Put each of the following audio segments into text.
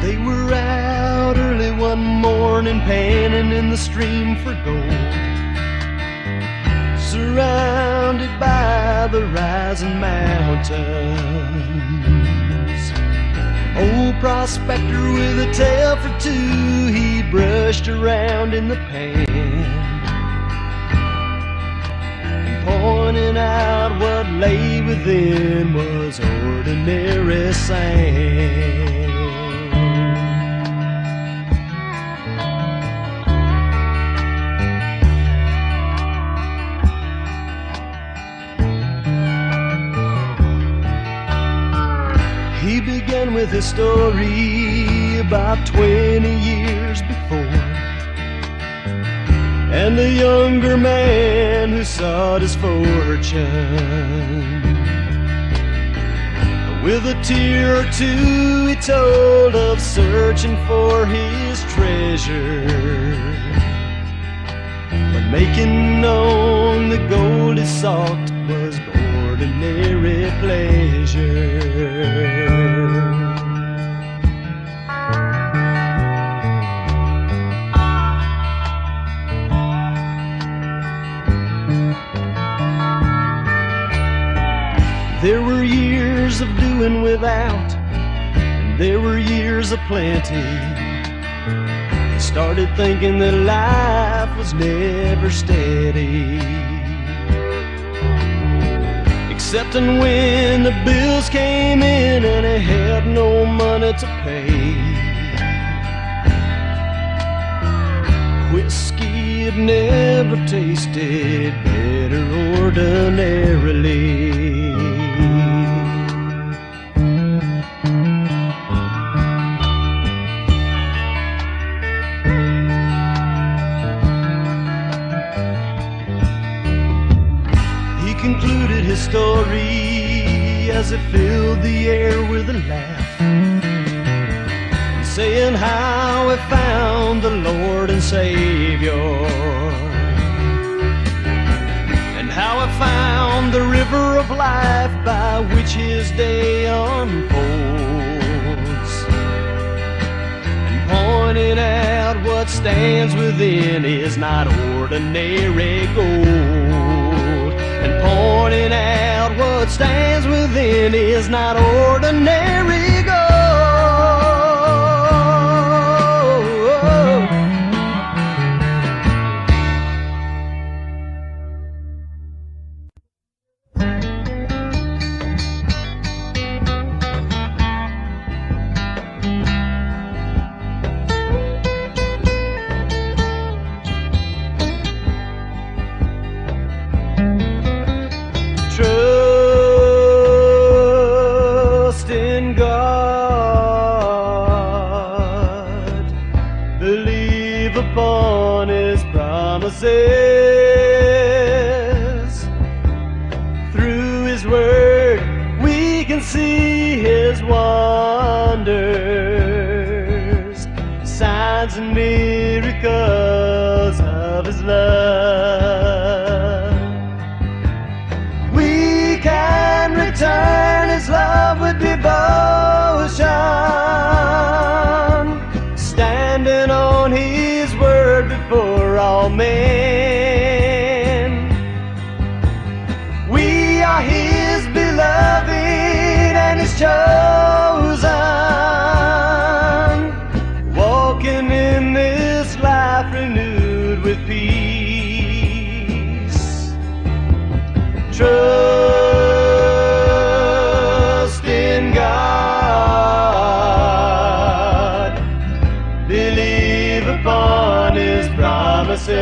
They were out early one morning, panning in the stream for gold, surrounded by the rising mountains. Old prospector with a tale for two, he brushed around in the pan, pointing out what lay within was ordinary sand. He began with a story about 20 years before, and a younger man who sought his fortune. With a tear or two he told of searching for his treasure, but making known the gold he sought was ordinary pleasure. There were years of doing without, and there were years of plenty. He started thinking that life was never steady, excepting when the bills came in and he had no money to pay. Whiskey had never tasted better ordinarily. Concluded his story as it filled the air with a laugh, saying how he found the Lord and Savior, and how he found the river of life by which his day unfolds, and pointing out what stands within is not ordinary gold, and pointing out what stands within is not ordinary gold. Trust in God, believe upon His promises. Through His word we can see His wonders, signs and miracles of His love. We can return His love with devotion, standing on His word before all men. We are His beloved and His chosen, walking in this life renewed with peace. Trust in God, believe upon His promises.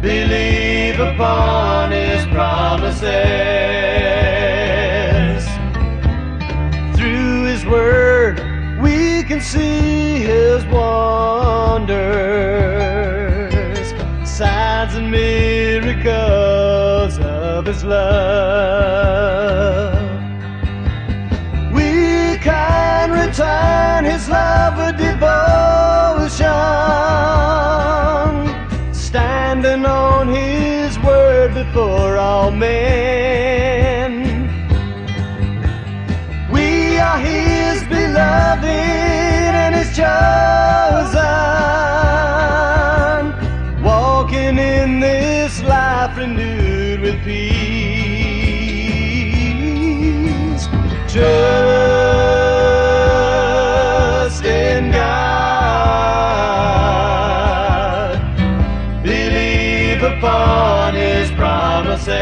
believe upon His promises. Through His Word we can see His wonders, signs and miracles of His love. We can return His love with devotion, standing on His word before all men. We are His beloved and His chosen, walking in this life renewed with peace. Trust in God, believe upon His promises.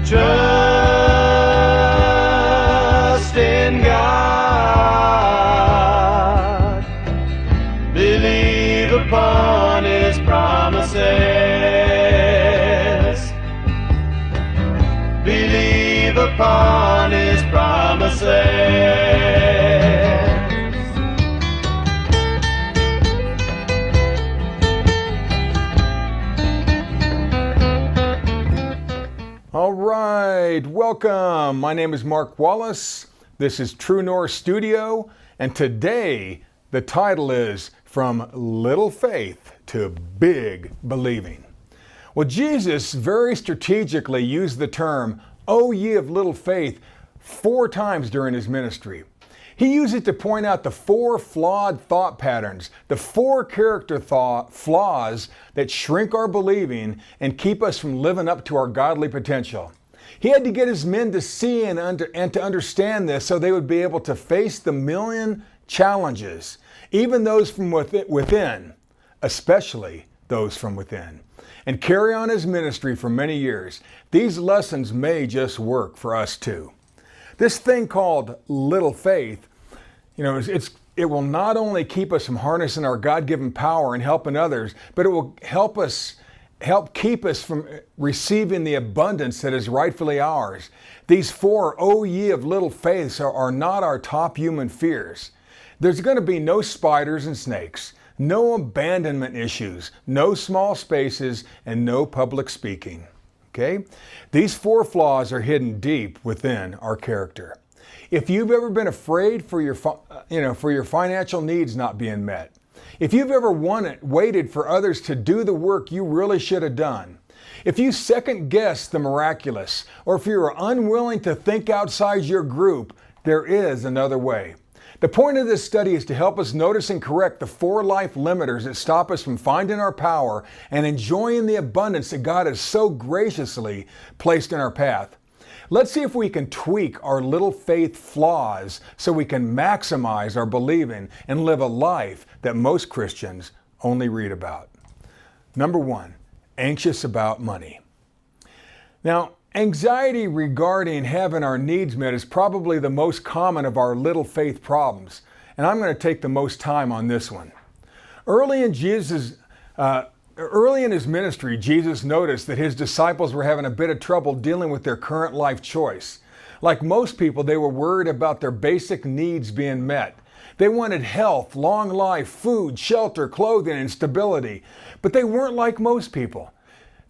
Trust in God, believe upon His promises. Believe upon His promises. All right, welcome. My name is Mark Wallace. This is True North Studio, and today the title is From Little Faith to Big Believing. Well, Jesus very strategically used the term, "O ye of little faith," 4 times during His ministry. He used it to point out the 4 flawed thought patterns, the 4 character flaws that shrink our believing and keep us from living up to our godly potential. He had to get His men to see and to understand this so they would be able to face the million challenges, even those from within, especially those from within, and carry on His ministry for many years. These lessons may just work for us too. This thing called little faith, it will not only keep us from harnessing our God-given power and helping others, but it will help keep us from receiving the abundance that is rightfully ours. These 4 "O ye of little faiths" are not our top human fears. There's going to be no spiders and snakes, no abandonment issues, no small spaces, and no public speaking. Okay? These 4 flaws are hidden deep within our character. If you've ever been afraid for your financial needs not being met, if you've ever waited for others to do the work you really should have done, if you second-guess the miraculous, or if you're unwilling to think outside your group, there is another way. The point of this study is to help us notice and correct the 4 life limiters that stop us from finding our power and enjoying the abundance that God has so graciously placed in our path. Let's see if we can tweak our little faith flaws so we can maximize our believing and live a life that most Christians only read about. Number 1, anxious about money. Now, anxiety regarding having our needs met is probably the most common of our little faith problems, and I'm going to take the most time on this one. Early in His ministry, Jesus noticed that His disciples were having a bit of trouble dealing with their current life choice. Like most people, they were worried about their basic needs being met. They wanted health, long life, food, shelter, clothing, and stability. But they weren't like most people.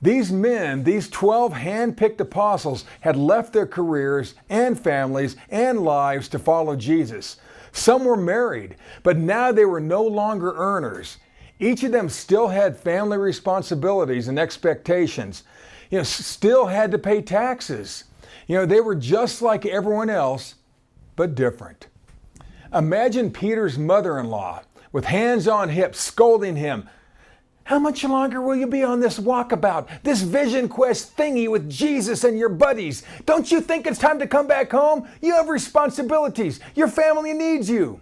These men, these 12 hand-picked apostles, had left their careers and families and lives to follow Jesus. Some were married, but now they were no longer earners. Each of them still had family responsibilities and expectations. Still had to pay taxes. They were just like everyone else, but different. Imagine Peter's mother-in-law with hands on hips scolding him. "How much longer will you be on this walkabout, this vision quest thingy with Jesus and your buddies? Don't you think it's time to come back home? You have responsibilities. Your family needs you."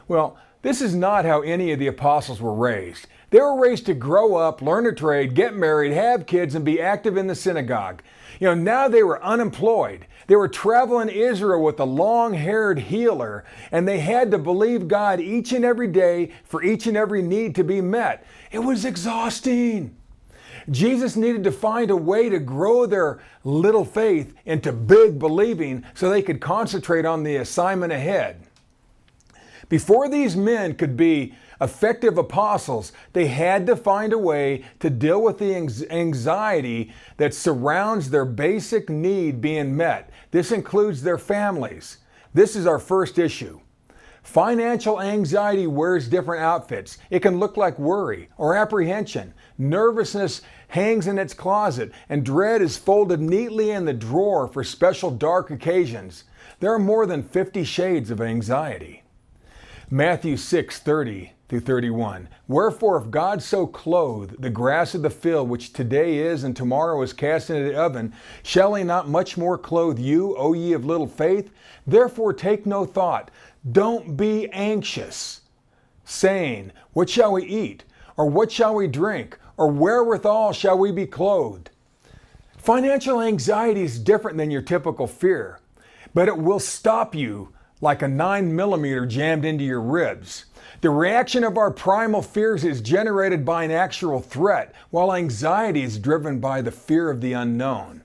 Well, this is not how any of the apostles were raised. They were raised to grow up, learn a trade, get married, have kids, and be active in the synagogue. Now they were unemployed. They were traveling Israel with a long-haired healer, and they had to believe God each and every day for each and every need to be met. It was exhausting. Jesus needed to find a way to grow their little faith into big believing so they could concentrate on the assignment ahead. Before these men could be effective apostles, they had to find a way to deal with the anxiety that surrounds their basic need being met. This includes their families. This is our first issue. Financial anxiety wears different outfits. It can look like worry or apprehension. Nervousness hangs in its closet, and dread is folded neatly in the drawer for special dark occasions. There are more than 50 shades of anxiety. Matthew 6:30 through 31. Wherefore, if God so clothe the grass of the field, which today is and tomorrow is cast into the oven, shall he not much more clothe you, O ye of little faith? Therefore take no thought, don't be anxious, saying, what shall we eat? Or what shall we drink? Or wherewithal shall we be clothed? Financial anxiety is different than your typical fear, but it will stop you like a 9mm jammed into your ribs. The reaction of our primal fears is generated by an actual threat, while anxiety is driven by the fear of the unknown.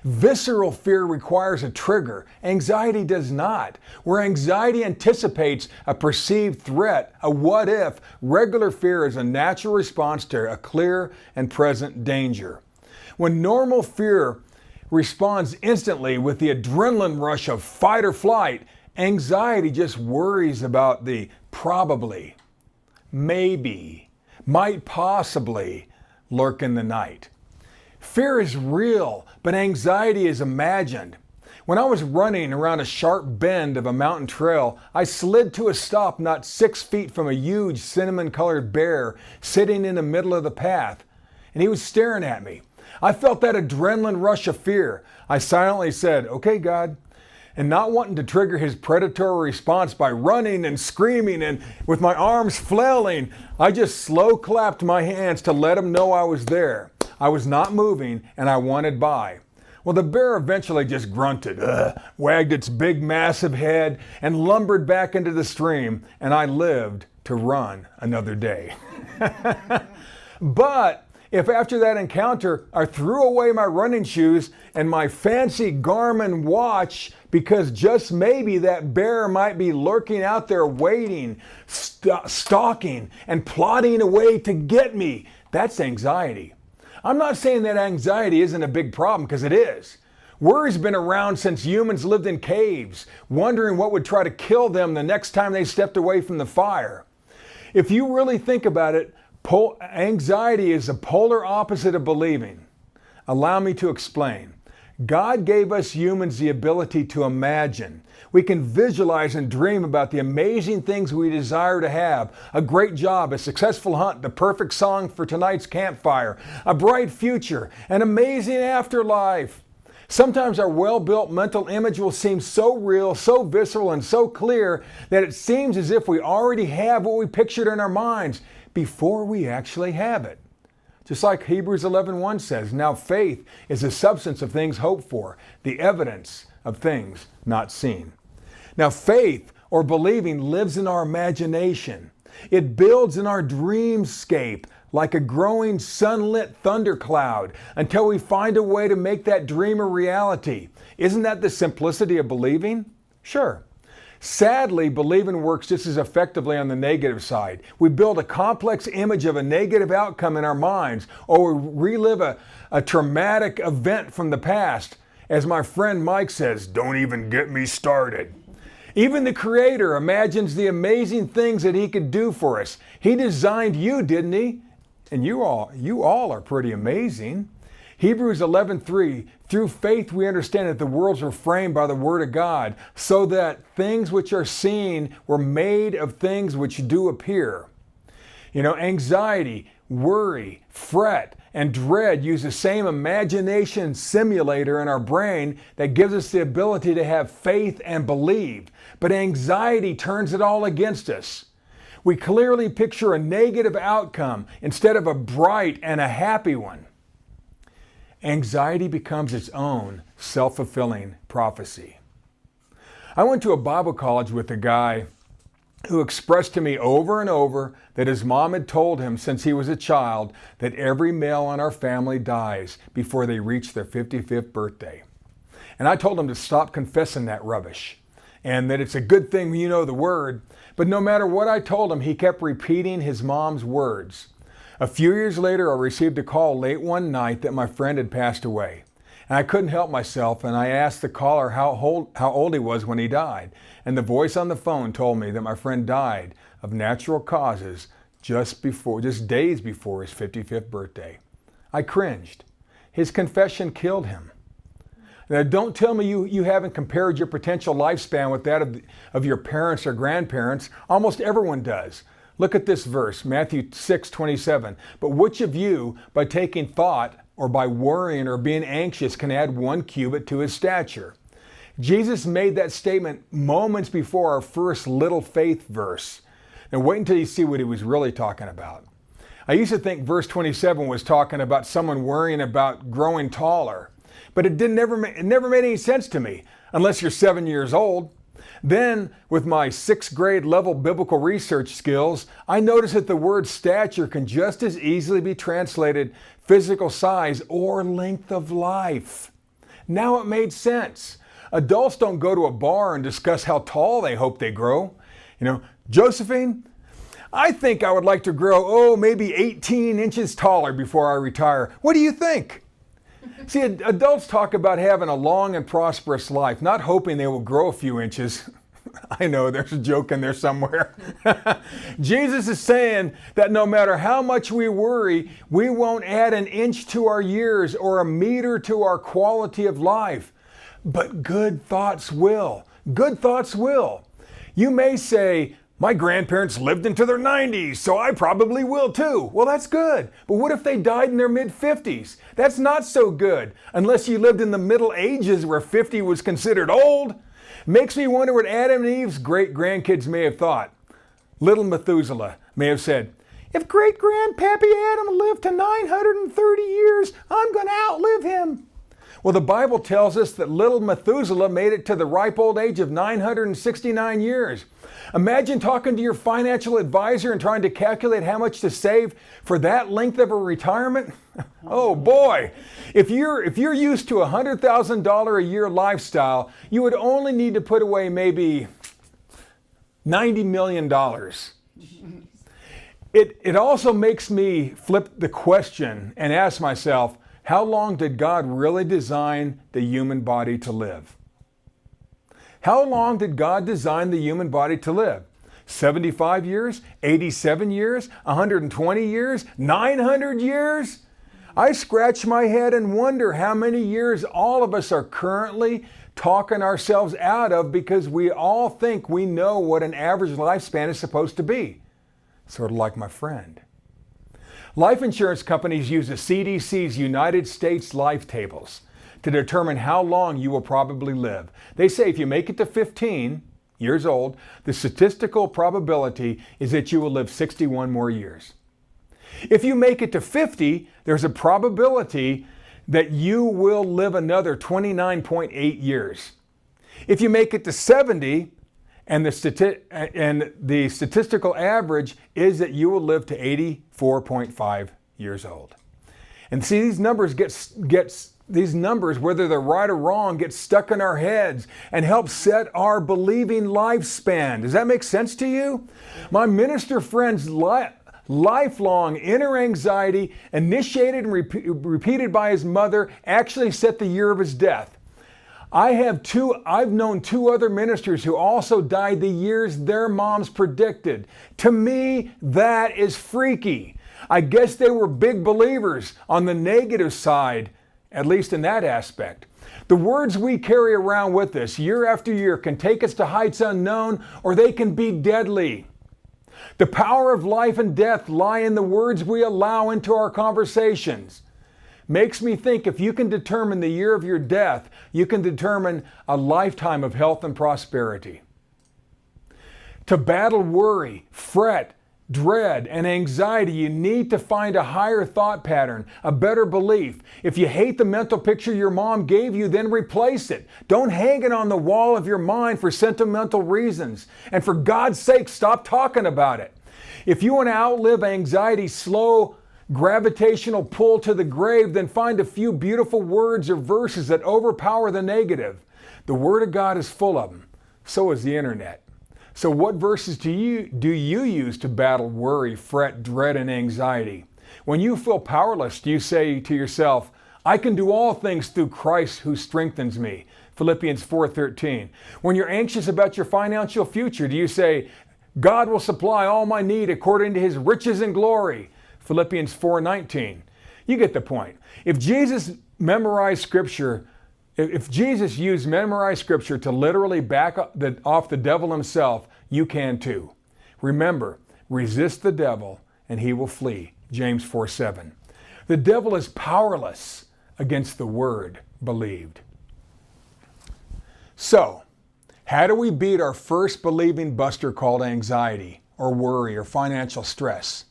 Visceral fear requires a trigger. Anxiety does not. Where anxiety anticipates a perceived threat, a what if, regular fear is a natural response to a clear and present danger. When normal fear responds instantly with the adrenaline rush of fight or flight, anxiety just worries about the probably, maybe, might possibly lurk in the night. Fear is real, but anxiety is imagined. When I was running around a sharp bend of a mountain trail, I slid to a stop not 6 feet from a huge cinnamon-colored bear sitting in the middle of the path, and he was staring at me. I felt that adrenaline rush of fear. I silently said, "Okay, God," and not wanting to trigger his predatory response by running and screaming and with my arms flailing, I just slow clapped my hands to let him know I was there. I was not moving and I wanted by. Well, the bear eventually just grunted, wagged its big massive head and lumbered back into the stream, and I lived to run another day. But if after that encounter I threw away my running shoes and my fancy Garmin watch because just maybe that bear might be lurking out there waiting, stalking, and plotting a way to get me, that's anxiety. I'm not saying that anxiety isn't a big problem, because it is. Worry's been around since humans lived in caves, wondering what would try to kill them the next time they stepped away from the fire. If you really think about it, anxiety is the polar opposite of believing. Allow me to explain. God gave us humans the ability to imagine. We can visualize and dream about the amazing things we desire to have. A great job, a successful hunt, the perfect song for tonight's campfire, a bright future, an amazing afterlife. Sometimes our well-built mental image will seem so real, so visceral, and so clear that it seems as if we already have what we pictured in our minds before we actually have it. Just like Hebrews 11:1 says, now faith is the substance of things hoped for, the evidence of things not seen. Now faith, or believing, lives in our imagination. It builds in our dreamscape like a growing sunlit thundercloud until we find a way to make that dream a reality. Isn't that the simplicity of believing? Sure. Sadly, believing works just as effectively on the negative side. We build a complex image of a negative outcome in our minds, or we relive a traumatic event from the past. As my friend Mike says, don't even get me started. Even the Creator imagines the amazing things that He could do for us. He designed you, didn't He? And you all are pretty amazing. Hebrews 11:3, through faith we understand that the worlds were framed by the Word of God, so that things which are seen were made of things which do appear. Anxiety, worry, fret, and dread use the same imagination simulator in our brain that gives us the ability to have faith and believe. But anxiety turns it all against us. We clearly picture a negative outcome instead of a bright and a happy one. Anxiety becomes its own self-fulfilling prophecy. I went to a Bible college with a guy who expressed to me over and over that his mom had told him since he was a child that every male in our family dies before they reach their 55th birthday. And I told him to stop confessing that rubbish and that it's a good thing when you know the word. But no matter what I told him, he kept repeating his mom's words. A few years later, I received a call late one night that my friend had passed away. And I couldn't help myself, and I asked the caller how old he was when he died. And the voice on the phone told me that my friend died of natural causes just days before his 55th birthday. I cringed. His confession killed him. Now, don't tell me you haven't compared your potential lifespan with that of your parents or grandparents. Almost everyone does. Look at this verse, Matthew 6:27. But which of you, by taking thought or by worrying or being anxious, can add 1 cubit to his stature? Jesus made that statement moments before our first little faith verse. Now wait until you see what he was really talking about. I used to think verse 27 was talking about someone worrying about growing taller, but it never made any sense to me unless you're 7 years old. Then, with my 6th grade level biblical research skills, I noticed that the word stature can just as easily be translated physical size or length of life. Now it made sense. Adults don't go to a bar and discuss how tall they hope they grow. Josephine, I think I would like to grow, maybe 18 inches taller before I retire. What do you think? See, adults talk about having a long and prosperous life, not hoping they will grow a few inches. I know there's a joke in there somewhere. Jesus is saying that no matter how much we worry, we won't add an inch to our years or a meter to our quality of life. But good thoughts will. Good thoughts will. You may say, my grandparents lived into their 90s, so I probably will too. Well, that's good. But what if they died in their mid-50s? That's not so good, unless you lived in the Middle Ages where 50 was considered old. Makes me wonder what Adam and Eve's great-grandkids may have thought. Little Methuselah may have said, if great-grandpappy Adam lived to 930 years, I'm going to outlive him. Well, the Bible tells us that little Methuselah made it to the ripe old age of 969 years. Imagine talking to your financial advisor and trying to calculate how much to save for that length of a retirement. Oh boy, if you're used to a $100,000 a year lifestyle, you would only need to put away maybe $90 million. It also makes me flip the question and ask myself, how long did God really design the human body to live? How long did God design the human body to live? 75 years? 87 years? 120 years? 900 years? I scratch my head and wonder how many years all of us are currently talking ourselves out of because we all think we know what an average lifespan is supposed to be. Sort of like my friend. Life insurance companies use the CDC's United States Life Tables to determine how long you will probably live. They say if you make it to 15 years old, the statistical probability is that you will live 61 more years. If you make it to 50, there's a probability that you will live another 29.8 years. If you make it to 70, and the statistical average is that you will live to 84.5 years old. And see, these numbers these numbers, whether they're right or wrong, get stuck in our heads and help set our believing lifespan. Does that make sense to you? My minister friend's lifelong inner anxiety, initiated and repeated by his mother, actually set the year of his death. I've known 2 other ministers who also died the years their moms predicted. To me, that is freaky. I guess they were big believers on the negative side, at least in that aspect. The words we carry around with us year after year can take us to heights unknown, or they can be deadly. The power of life and death lie in the words we allow into our conversations. Makes me think if you can determine the year of your death, you can determine a lifetime of health and prosperity. To battle worry, fret, dread, and anxiety, you need to find a higher thought pattern, a better belief. If you hate the mental picture your mom gave you, then replace it. Don't hang it on the wall of your mind for sentimental reasons. And for God's sake, stop talking about it. If you want to outlive anxiety's slow gravitational pull to the grave, then find a few beautiful words or verses that overpower the negative. The Word of God is full of them. So is the internet. So what verses do you use to battle worry, fret, dread, and anxiety? When you feel powerless, do you say to yourself, I can do all things through Christ who strengthens me? Philippians 4:13. When you're anxious about your financial future, do you say, God will supply all my need according to his riches and glory? Philippians 4:19. You get the point. If Jesus used memorized scripture to literally back off the devil himself, you can too. Remember, resist the devil and he will flee. James 4:7. The devil is powerless against the word believed. So, how do we beat our first believing buster called anxiety or worry or financial stress?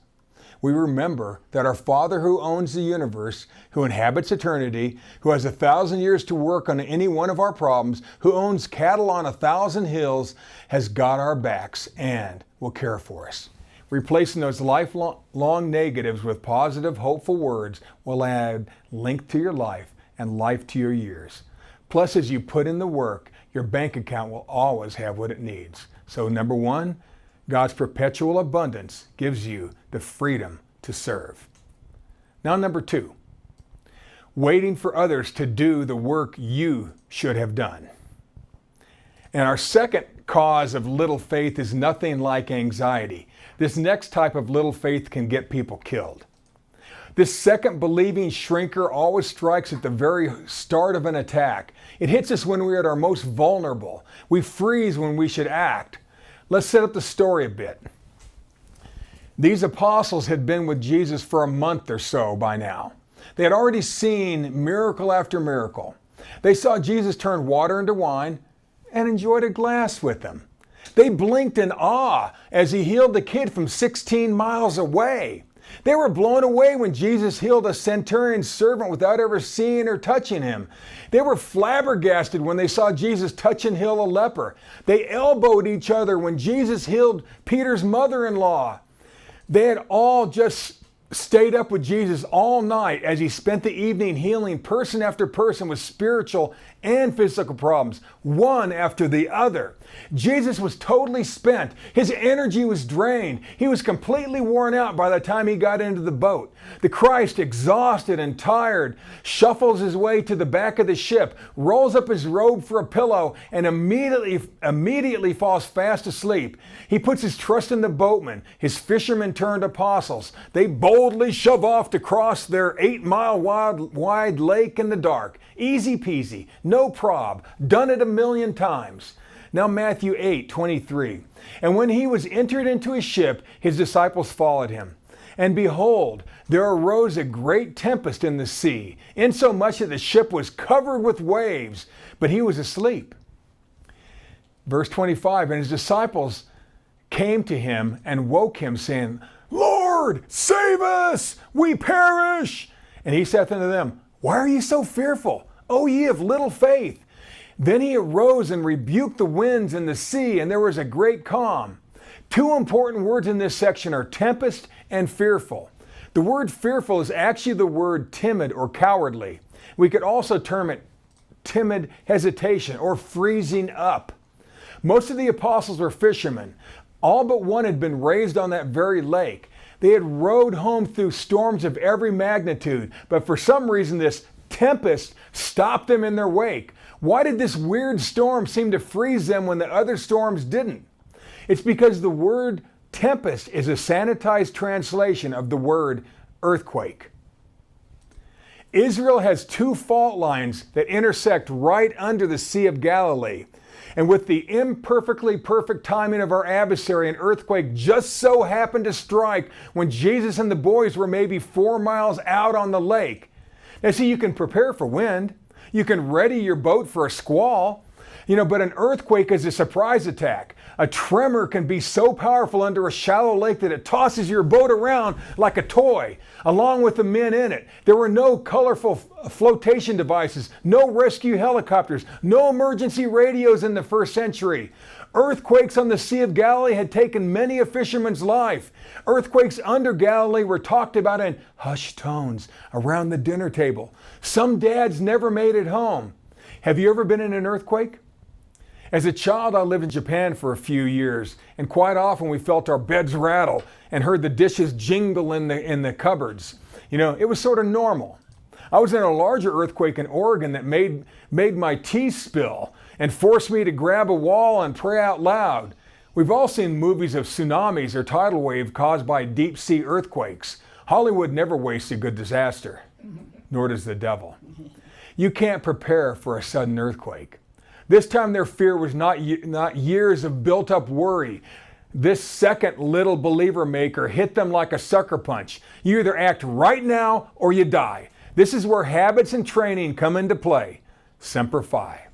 We remember that our Father who owns the universe, who inhabits eternity, who has 1,000 years to work on any one of our problems, who owns cattle on 1,000 hills, has got our backs and will care for us. Replacing those lifelong negatives with positive, hopeful words will add length to your life and life to your years. Plus, as you put in the work, your bank account will always have what it needs. So number one, God's perpetual abundance gives you the freedom to serve. Now, number two, waiting for others to do the work you should have done. And our second cause of little faith is nothing like anxiety. This next type of little faith can get people killed. This second believing shrinker always strikes at the very start of an attack. It hits us when we're at our most vulnerable. We freeze when we should act. Let's set up the story a bit. These apostles had been with Jesus for a month or so by now. They had already seen miracle after miracle. They saw Jesus turn water into wine and enjoyed a glass with them. They blinked in awe as he healed the kid from 16 miles away. They were blown away when Jesus healed a centurion's servant without ever seeing or touching him. They were flabbergasted when they saw Jesus touch and heal a leper. They elbowed each other when Jesus healed Peter's mother-in-law. They had all just stayed up with Jesus all night as he spent the evening healing person after person with spiritual and physical problems, one after the other. Jesus was totally spent. His energy was drained. He was completely worn out by the time he got into the boat. The Christ, exhausted and tired, shuffles his way to the back of the ship, rolls up his robe for a pillow, and immediately falls fast asleep. He puts his trust in the boatmen, his fishermen turned apostles. They boldly shove off to cross their 8-mile wide lake in the dark. Easy peasy, no prob, done it 1,000,000 times. Now Matthew 8:23. And when he was entered into his ship, his disciples followed him. And behold, there arose a great tempest in the sea, insomuch that the ship was covered with waves, but he was asleep. Verse 25, and his disciples came to him and woke him, saying, Lord, save us, we perish. And he saith unto them, Why are ye so fearful, O ye of little faith? Then he arose and rebuked the winds and the sea, and there was a great calm. Two important words in this section are tempest and fearful. The word fearful is actually the word timid or cowardly. We could also term it timid hesitation or freezing up. Most of the apostles were fishermen. All but one had been raised on that very lake. They had rowed home through storms of every magnitude, but for some reason this tempest stopped them in their wake. Why did this weird storm seem to freeze them when the other storms didn't? It's because the word tempest is a sanitized translation of the word earthquake. Israel has two fault lines that intersect right under the Sea of Galilee. And with the imperfectly perfect timing of our adversary, an earthquake just so happened to strike when Jesus and the boys were maybe 4 miles out on the lake. Now see, you can prepare for wind. You can ready your boat for a squall. But an earthquake is a surprise attack. A tremor can be so powerful under a shallow lake that it tosses your boat around like a toy, along with the men in it. There were no colorful flotation devices, no rescue helicopters, no emergency radios in the first century. Earthquakes on the Sea of Galilee had taken many a fisherman's life. Earthquakes under Galilee were talked about in hushed tones around the dinner table. Some dads never made it home. Have you ever been in an earthquake? As a child, I lived in Japan for a few years, and quite often we felt our beds rattle and heard the dishes jingle in the cupboards. It was sort of normal. I was in a larger earthquake in Oregon that made my tea spill and forced me to grab a wall and pray out loud. We've all seen movies of tsunamis or tidal wave caused by deep sea earthquakes. Hollywood never wastes a good disaster, nor does the devil. You can't prepare for a sudden earthquake. This time their fear was not years of built-up worry. This second little believer maker hit them like a sucker punch. You either act right now or you die. This is where habits and training come into play. Semper Fi.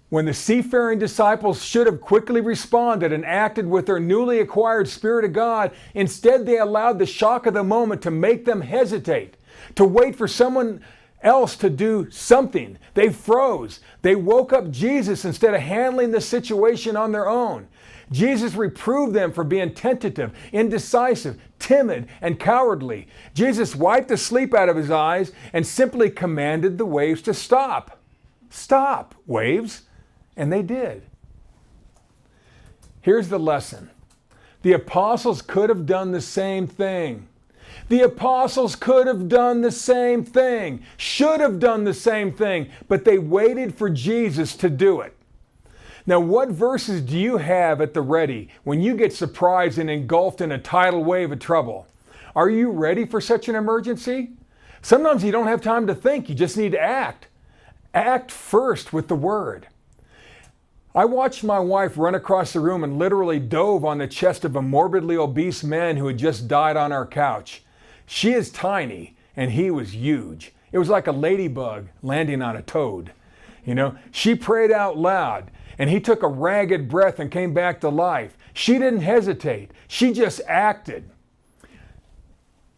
When the seafaring disciples should have quickly responded and acted with their newly acquired Spirit of God, instead they allowed the shock of the moment to make them hesitate, to wait for someone else to do something. They froze. They woke up Jesus instead of handling the situation on their own. Jesus reproved them for being tentative, indecisive, timid, and cowardly. Jesus wiped the sleep out of his eyes and simply commanded the waves to stop. Stop, waves. And they did. Here's the lesson. The apostles could have done the same thing. The apostles could have done the same thing, should have done the same thing, but they waited for Jesus to do it. Now, what verses do you have at the ready when you get surprised and engulfed in a tidal wave of trouble? Are you ready for such an emergency? Sometimes you don't have time to think, you just need to act. Act first with the Word. I watched my wife run across the room and literally dove on the chest of a morbidly obese man who had just died on our couch. She is tiny, and he was huge. It was like a ladybug landing on a toad. She prayed out loud, and he took a ragged breath and came back to life. She didn't hesitate. She just acted.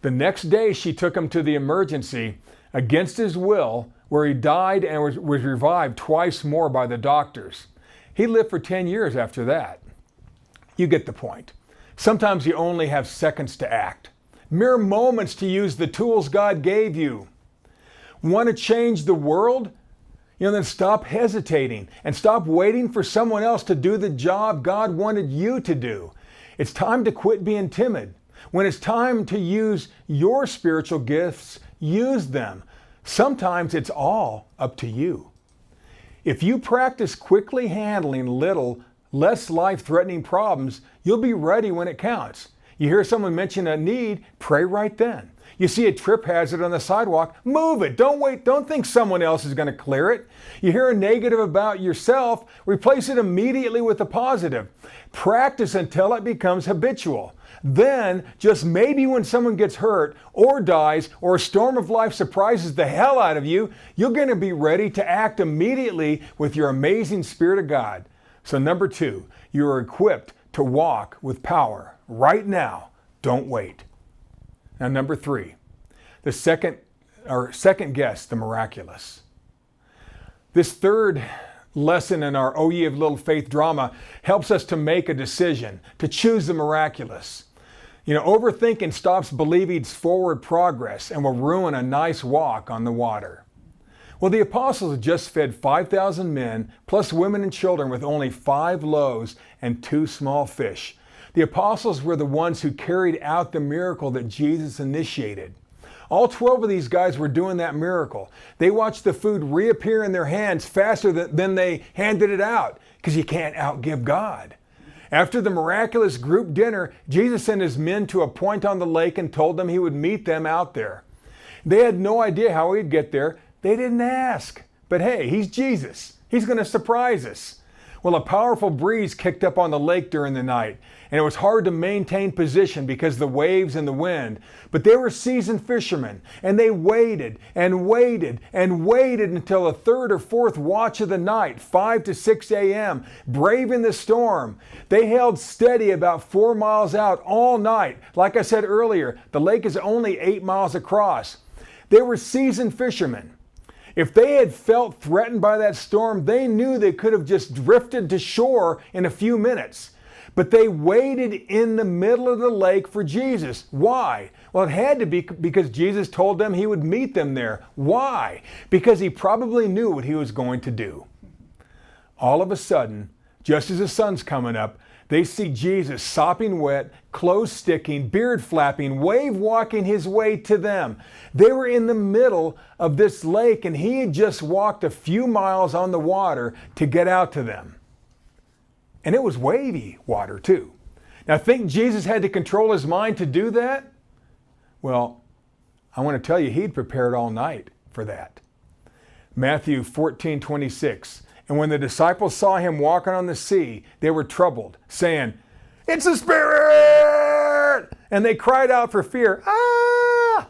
The next day, she took him to the emergency against his will, where he died and was revived twice more by the doctors. He lived for 10 years after that. You get the point. Sometimes you only have seconds to act. Mere moments to use the tools God gave you. Want to change the world? Then stop hesitating and stop waiting for someone else to do the job God wanted you to do. It's time to quit being timid. When it's time to use your spiritual gifts, use them. Sometimes it's all up to you. If you practice quickly handling little, less life-threatening problems, you'll be ready when it counts. You hear someone mention a need, pray right then. You see a trip hazard on the sidewalk, move it. Don't wait. Don't think someone else is going to clear it. You hear a negative about yourself, replace it immediately with a positive. Practice until it becomes habitual. Then, just maybe when someone gets hurt or dies or a storm of life surprises the hell out of you, you're going to be ready to act immediately with your amazing Spirit of God. So number 2, you are equipped to walk with power right now. Don't wait. Now number 3, the second guess the miraculous. This third lesson in our O Ye of Little Faith drama helps us to make a decision, to choose the miraculous. Overthinking stops believing's forward progress and will ruin a nice walk on the water. Well, the apostles had just fed 5,000 men, plus women and children, with only 5 loaves and 2 small fish. The apostles were the ones who carried out the miracle that Jesus initiated. All 12 of these guys were doing that miracle. They watched the food reappear in their hands faster than they handed it out, because you can't outgive God. After the miraculous group dinner, Jesus sent his men to a point on the lake and told them he would meet them out there. They had no idea how he'd get there. They didn't ask. But hey, he's Jesus. He's going to surprise us. Well, a powerful breeze kicked up on the lake during the night, and it was hard to maintain position because of the waves and the wind. But they were seasoned fishermen, and they waited and waited and waited until the third or fourth watch of the night, 5 to 6 a.m., braving the storm. They held steady about 4 miles out all night. Like I said earlier, the lake is only 8 miles across. They were seasoned fishermen. If they had felt threatened by that storm, they knew they could have just drifted to shore in a few minutes. But they waited in the middle of the lake for Jesus. Why? Well, it had to be because Jesus told them he would meet them there. Why? Because he probably knew what he was going to do. All of a sudden, just as the sun's coming up, they see Jesus sopping wet, clothes sticking, beard flapping, wave walking his way to them. They were in the middle of this lake and he had just walked a few miles on the water to get out to them. And it was wavy water too. Now think Jesus had to control his mind to do that? Well, I want to tell you he'd prepared all night for that. Matthew 14:26. And when the disciples saw him walking on the sea, they were troubled, saying, "It's a spirit!" And they cried out for fear. Ah!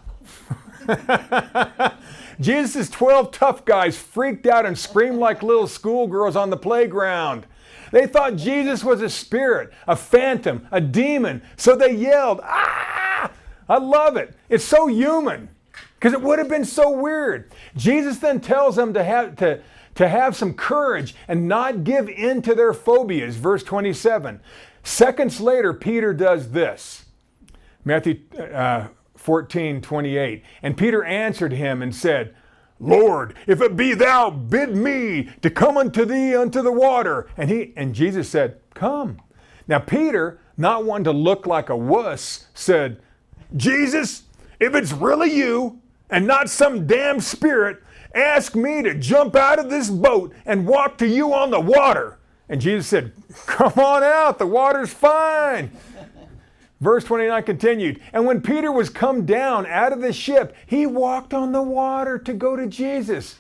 Jesus' 12 tough guys freaked out and screamed like little schoolgirls on the playground. They thought Jesus was a spirit, a phantom, a demon, so they yelled, "Ah!" I love it. It's so human, because it would have been so weird. Jesus then tells them to have some courage and not give in to their phobias. Verse 27. Seconds later, Peter does this. Matthew 14:28. And Peter answered him and said, "Lord, if it be thou, bid me to come unto thee unto the water." And Jesus said, "Come." Now Peter, not wanting to look like a wuss, said, "Jesus, if it's really you and not some damn spirit, ask me to jump out of this boat and walk to you on the water." And Jesus said, "Come on out, the water's fine." Verse 29 continued, and when Peter was come down out of the ship, he walked on the water to go to Jesus.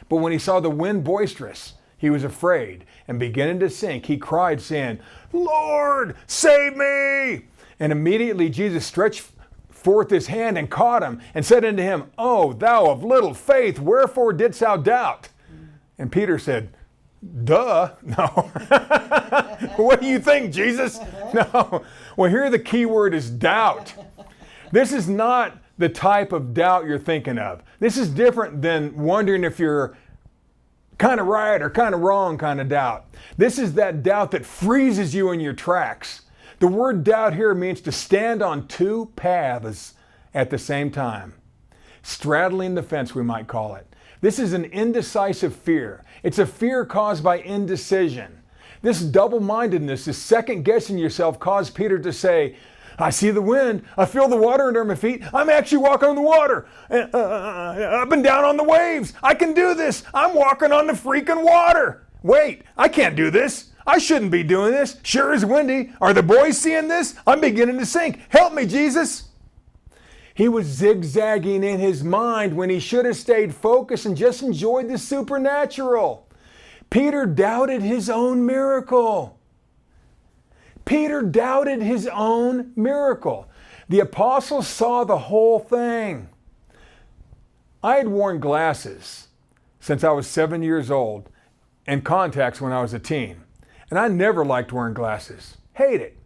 But when he saw the wind boisterous, he was afraid, and beginning to sink, he cried, saying, "Lord, save me!" And immediately Jesus stretched forth his hand and caught him, and said unto him, "O thou of little faith, wherefore didst thou doubt?" And Peter said, "Duh, no." What do you think, Jesus? No. Well, here the key word is doubt. This is not the type of doubt you're thinking of. This is different than wondering if you're kind of right or kind of wrong kind of doubt. This is that doubt that freezes you in your tracks. The word doubt here means to stand on two paths at the same time. Straddling the fence, we might call it. This is an indecisive fear. It's a fear caused by indecision. This double-mindedness, this second-guessing yourself, caused Peter to say, "I see the wind. I feel the water under my feet. I'm actually walking on the water. Up and down on the waves. I can do this. I'm walking on the freaking water. Wait, I can't do this. I shouldn't be doing this. Sure is windy. Are the boys seeing this? I'm beginning to sink. Help me, Jesus." He was zigzagging in his mind when he should have stayed focused and just enjoyed the supernatural. Peter doubted his own miracle. Peter doubted his own miracle. The apostles saw the whole thing. I had worn glasses since I was 7 years old and contacts when I was a teen. And I never liked wearing glasses. Hate it.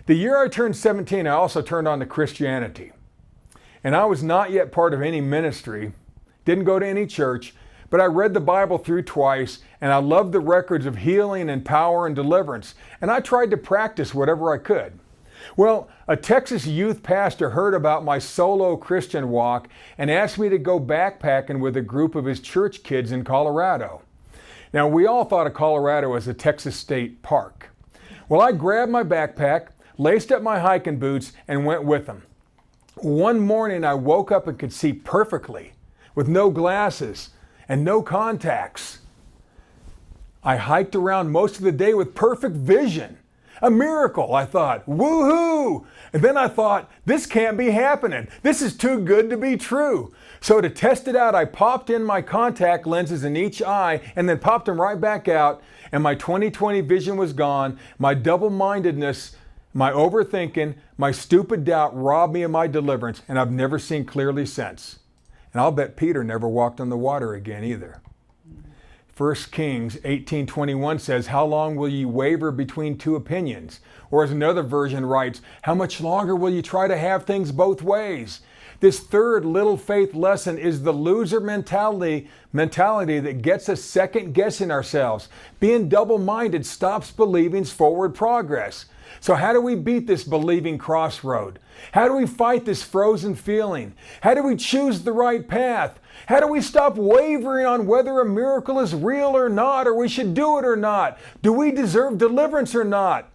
The year I turned 17, I also turned on to Christianity. And I was not yet part of any ministry, didn't go to any church, but I read the Bible through twice, and I loved the records of healing and power and deliverance, and I tried to practice whatever I could. Well, a Texas youth pastor heard about my solo Christian walk and asked me to go backpacking with a group of his church kids in Colorado. Now, we all thought of Colorado as a Texas state park. Well, I grabbed my backpack, laced up my hiking boots, and went with them. One morning, I woke up and could see perfectly with no glasses and no contacts. I hiked around most of the day with perfect vision. A miracle, I thought. Woohoo! And then I thought, this can't be happening. This is too good to be true. So to test it out, I popped in my contact lenses in each eye and then popped them right back out, and my 20/20 vision was gone. My double-mindedness, my overthinking, my stupid doubt robbed me of my deliverance, and I've never seen clearly since. And I'll bet Peter never walked on the water again either. 1 Kings 18:21 says, "How long will you waver between two opinions?" Or as another version writes, "How much longer will you try to have things both ways?" This third little faith lesson is the loser mentality that gets us second guessing ourselves. Being double-minded stops believing's forward progress. So how do we beat this believing crossroad? How do we fight this frozen feeling? How do we choose the right path? How do we stop wavering on whether a miracle is real or not, or we should do it or not? Do we deserve deliverance or not?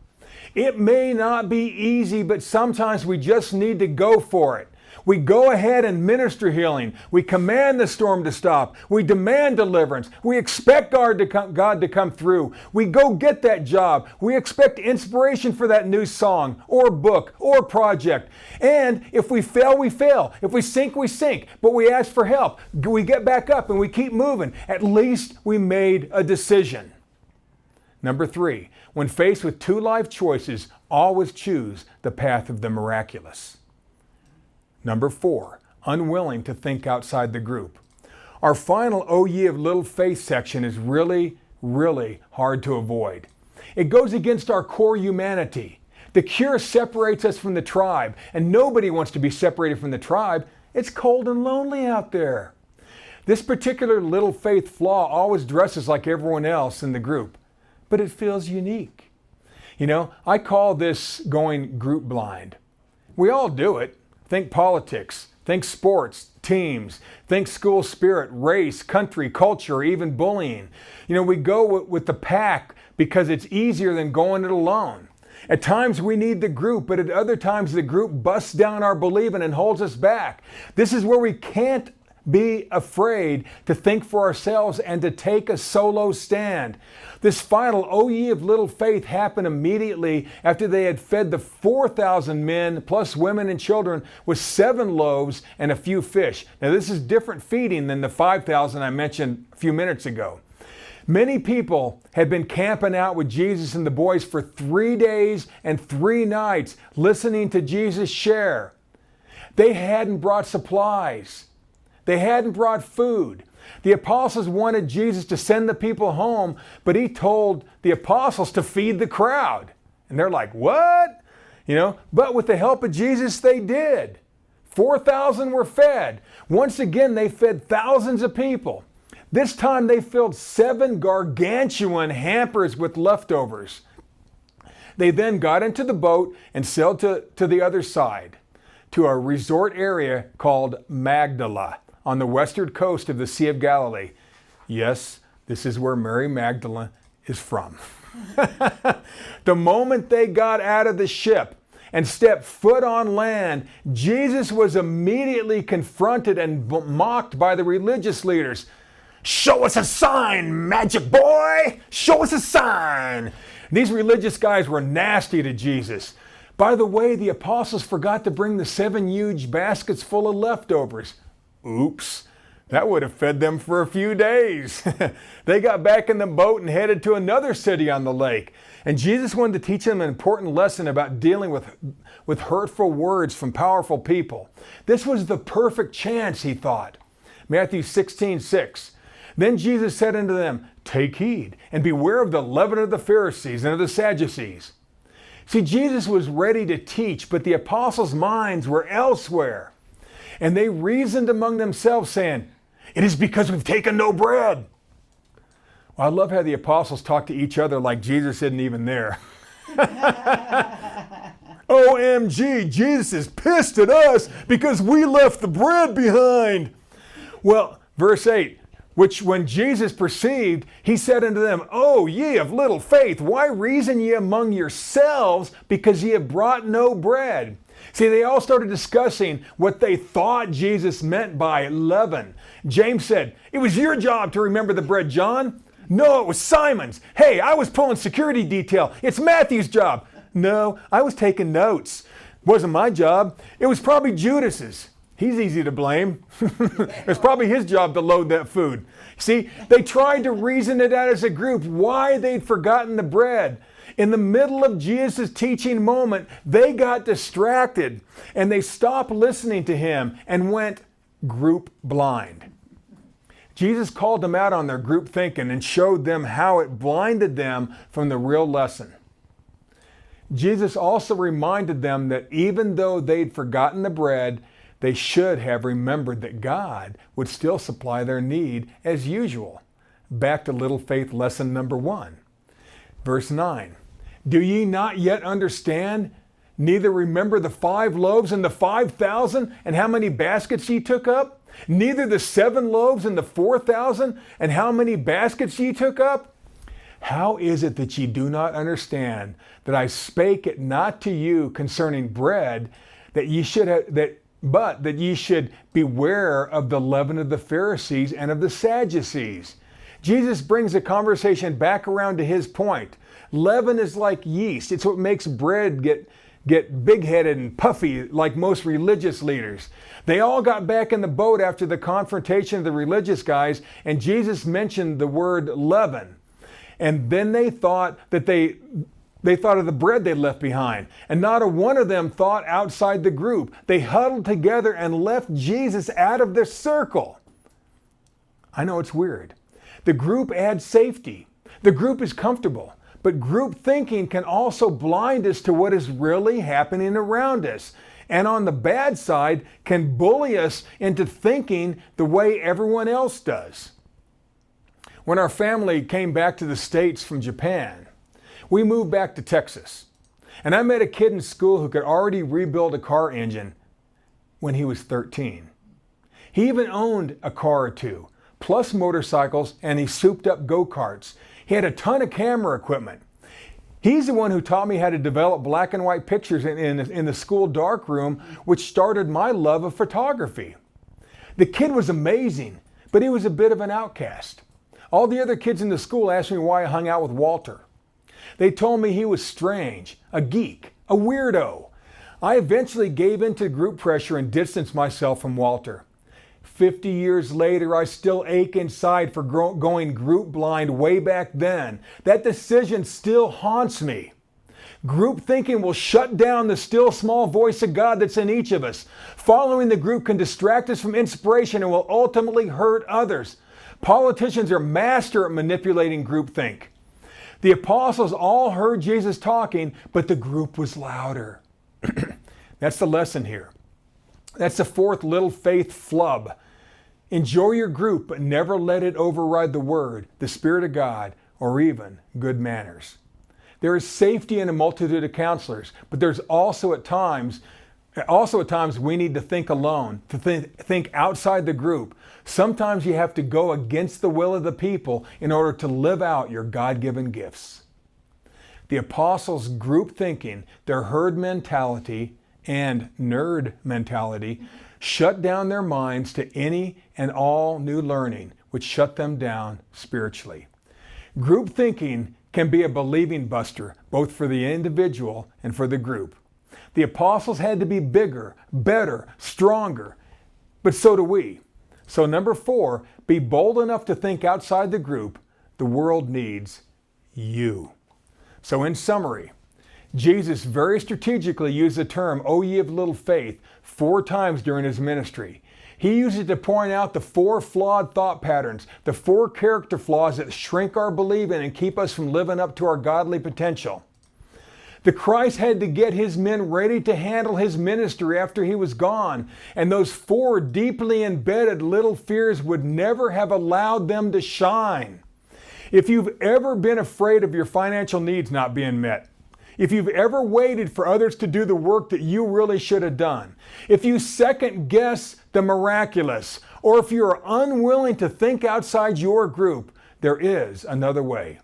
It may not be easy, but sometimes we just need to go for it. We go ahead and minister healing. We command the storm to stop. We demand deliverance. We expect God to come through. We go get that job. We expect inspiration for that new song or book or project. And if we fail, we fail. If we sink, we sink. But we ask for help. We get back up and we keep moving. At least we made a decision. Number 3, when faced with two life choices, always choose the path of the miraculous. Number 4, unwilling to think outside the group. Our final "O ye of little faith" section is really, really hard to avoid. It goes against our core humanity. The cure separates us from the tribe, and nobody wants to be separated from the tribe. It's cold and lonely out there. This particular little faith flaw always dresses like everyone else in the group, but it feels unique. You know, I call this going group blind. We all do it. Think politics, think sports, teams, think school spirit, race, country, culture, even bullying. You know, we go with the pack because it's easier than going it alone. At times we need the group, but at other times the group busts down our believing and holds us back. This is where we can't be afraid to think for ourselves and to take a solo stand. This final "O ye of little faith" happened immediately after they had fed the 4,000 men plus women and children with 7 loaves and a few fish. Now this is different feeding than the 5,000 I mentioned a few minutes ago. Many people had been camping out with Jesus and the boys for 3 days and 3 nights listening to Jesus share. They hadn't brought supplies. They hadn't brought food. The apostles wanted Jesus to send the people home, but he told the apostles to feed the crowd. And they're like, what? You know, but with the help of Jesus, they did. 4,000 were fed. Once again, they fed thousands of people. This time they filled 7 gargantuan hampers with leftovers. They then got into the boat and sailed to the other side, to a resort area called Magdala, on the western coast of the Sea of Galilee. Yes, this is where Mary Magdalene is from. The moment they got out of the ship and stepped foot on land, Jesus was immediately confronted and mocked by the religious leaders. "Show us a sign, magic boy! Show us a sign!" These religious guys were nasty to Jesus. By the way, the apostles forgot to bring the 7 huge baskets full of leftovers. Oops, that would have fed them for a few days. They got back in the boat and headed to another city on the lake. And Jesus wanted to teach them an important lesson about dealing with hurtful words from powerful people. This was the perfect chance, he thought. Matthew 16:6. Then Jesus said unto them, "Take heed, and beware of the leaven of the Pharisees and of the Sadducees." See, Jesus was ready to teach, but the apostles' minds were elsewhere. And they reasoned among themselves, saying, "It is because we've taken no bread." Well, I love how the apostles talk to each other like Jesus isn't even there. OMG, Jesus is pissed at us because we left the bread behind. Well, verse 8, which when Jesus perceived, he said unto them, "O ye of little faith, why reason ye among yourselves because ye have brought no bread?" See, they all started discussing what they thought Jesus meant by leaven. James said, "It was your job to remember the bread, John." "No, it was Simon's." "Hey, I was pulling security detail. It's Matthew's job." No, I was taking notes. Wasn't my job. It was probably Judas's. He's easy to blame. It's probably his job to load that food. See, they tried to reason it out as a group why they'd forgotten the bread. In the middle of Jesus' teaching moment, they got distracted and they stopped listening to him and went group blind. Jesus called them out on their group thinking and showed them how it blinded them from the real lesson. Jesus also reminded them that even though they'd forgotten the bread, they should have remembered that God would still supply their need as usual. Back to little faith lesson number 1. Verse 9. Do ye not yet understand, neither remember the 5 loaves and the 5,000 and how many baskets ye took up? Neither the 7 loaves and the 4,000 and how many baskets ye took up? How is it that ye do not understand that I spake it not to you concerning bread, that ye should have, but that ye should beware of the leaven of the Pharisees and of the Sadducees? Jesus brings the conversation back around to his point. Leaven is like yeast. It's what makes bread get big-headed and puffy like most religious leaders. They all got back in the boat after the confrontation of the religious guys, and Jesus mentioned the word leaven. And then they thought that they thought of the bread they left behind. And not a one of them thought outside the group. They huddled together and left Jesus out of their circle. I know it's weird. The group adds safety. The group is comfortable. But group thinking can also blind us to what is really happening around us. And on the bad side, can bully us into thinking the way everyone else does. When our family came back to the States from Japan, we moved back to Texas. And I met a kid in school who could already rebuild a car engine when he was 13. He even owned a car or 2, plus motorcycles, and he souped up go-karts. He had a ton of camera equipment. He's the one who taught me how to develop black and white pictures in the school darkroom, which started my love of photography. The kid was amazing, but he was a bit of an outcast. All the other kids in the school asked me why I hung out with Walter. They told me he was strange, a geek, a weirdo. I eventually gave in to group pressure and distanced myself from Walter. 50 years later, I still ache inside for going group blind way back then. That decision still haunts me. Group thinking will shut down the still small voice of God that's in each of us. Following the group can distract us from inspiration and will ultimately hurt others. Politicians are master at manipulating groupthink. The apostles all heard Jesus talking, but the group was louder. That's the lesson here. That's the 4th little faith flub. Enjoy your group, but never let it override the Word, the Spirit of God, or even good manners. There is safety in a multitude of counselors, but there's also at times we need to think alone, to think outside the group. Sometimes you have to go against the will of the people in order to live out your God-given gifts. The apostles' group thinking, their herd mentality and nerd mentality, shut down their minds to any and all new learning, which shut them down spiritually. Group thinking can be a believing buster, both for the individual and for the group. The apostles had to be bigger, better, stronger, but so do we. So number 4, be bold enough to think outside the group. The world needs you. So in summary, Jesus very strategically used the term, "O ye of little faith," 4 times during his ministry. He used it to point out the 4 flawed thought patterns, the 4 character flaws that shrink our believing and keep us from living up to our godly potential. The Christ had to get his men ready to handle his ministry after he was gone, and those 4 deeply embedded little fears would never have allowed them to shine. If you've ever been afraid of your financial needs not being met, if you've ever waited for others to do the work that you really should have done, if you second guess the miraculous, or if you're unwilling to think outside your group, there is another way.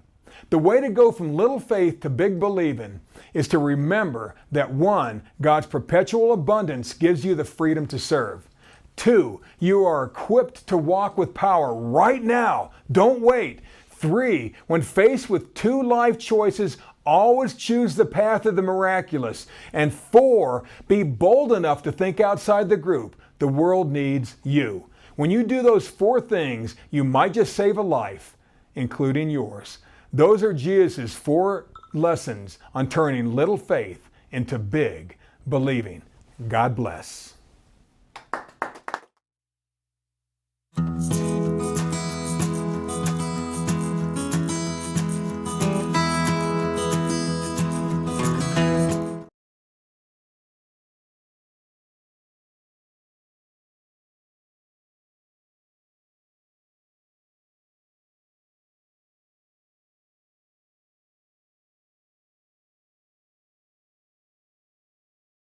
The way to go from little faith to big believing is to remember that 1, God's perpetual abundance gives you the freedom to serve. 2, you are equipped to walk with power right now. Don't wait. 3, when faced with 2 life choices, Always choose the path of the miraculous. And 4, be bold enough to think outside the group. The world needs you. When you do those 4 things, you might just save a life, including yours. Those are Jesus' 4 lessons on turning little faith into big believing. God bless.